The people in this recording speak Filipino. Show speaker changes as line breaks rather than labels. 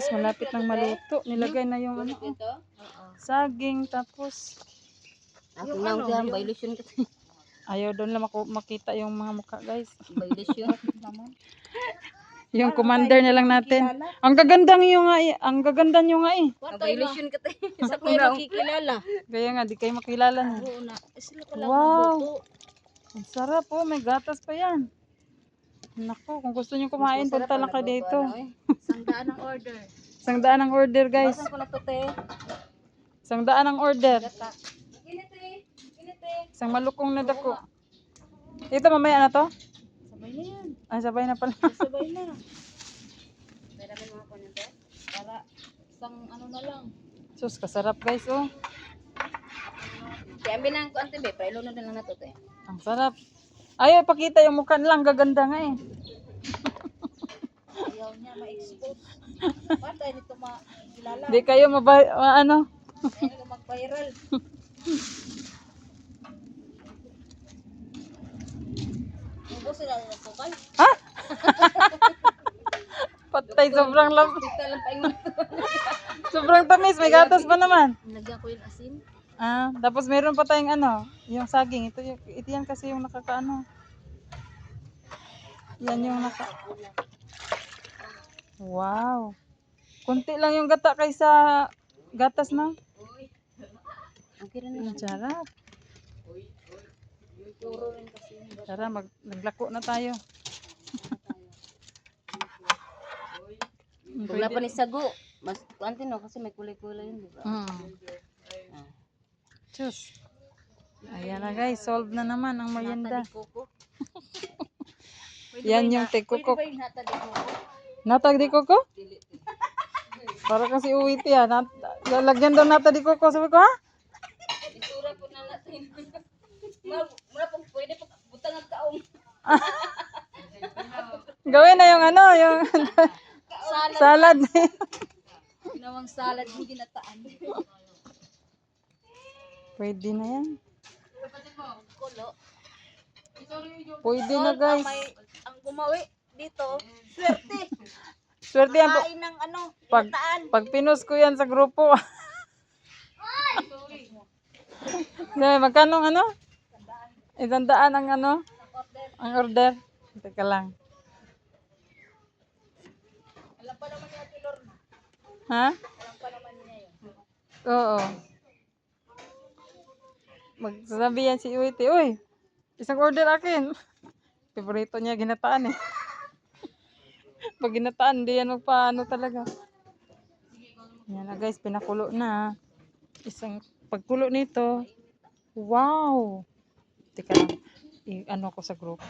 guys, malapit nang maluto. Nilagay na yung ano, saging, tapos
Ako na ang violation ka.
ayaw doon lang makita yung mga mukha guys.
Violation.
Yung commander na lang natin. Ang gaganda nyo nga eh. Ang gaganda nyo nga eh.
Violation ka tayo.
Sa kayo makikilala.
Kaya nga, di kayo makilala na.
Oo na. Sila pala
Wow! Ang sarap oh, may gatas pa yan. Naku, kung gusto nyo kumain, punta lang kayo dito.
Sandaan ang order.
Isang daan ang order guys.
Basan ko na to te.
Isang daan ang order.
Ginite.
Isang malukong na dako. Ito mamaya na to?
Sabay na yan.
Ay, sabay na pala.
Sabay na.
Pwede mo mga kunin te.
Para isang ano na lang.
Sus, kasarap guys oh.
Kaya ambil na ang kuante be. Pailo na lang na to te.
Ang sarap. Ayaw, pakita yung mukha lang. Gaganda nga eh.
Ayaw niya ma-expose. Paano tayo nito makilala?
Di kayo ano?
Ayaw mag-viral. Ubus sila ng sukal.
Ha? Patay, sobrang
Dito lang paingon.
sobrang tamis. May gatas pa naman.
Nilagyan ko yung asin.
Ah, tapos meron pa tayong ano, yung saging. Ito yan kasi yung nakakaano. Yan yung Wow. Kunti lang yung gata kaysa gatas na.
Ang kira na.
Ang sarap.
Puro rin kasi.
Tara, naglako na tayo.
Wala pa ni sago. Mas kuante no kasi may kulay-kulay yun, di ba?
Tschüss. Ayan na guys, solve na naman ang merienda. Yan yung tekukok.
Pwede ba yung nata di ko?
Natag di koko? Para kasi uwit yan. Lalagyan daw nata di koko. Sabi ko ha?
Isura po na natin. Mura pong pwede po butang ang kaong.
Gawin na yung ano, yung salad.
Ginawang salad yung ginataan.
Pwede na yan.
Kulo.
Pwede na guys.
Ang gumawi dito, swerte.
Swerte yan po.
Kain ng ano, ginataan.
Pag pinost ko yan sa grupo. Magkano ang ano? 100 ang ano? Ang order. Teka lang.
Alam pa naman niya Tilor na.
Ha?
Alam pa naman niya yun.
Oo. Magsasabi yan si Uwiti, uy, isang order akin. Favorito niya ginataan eh. Pag ginataan, hindi yan magpaano talaga. Yan na guys, pinakulo na. Isang pagkulo nito. Wow! Teka lang, ano ko sa group.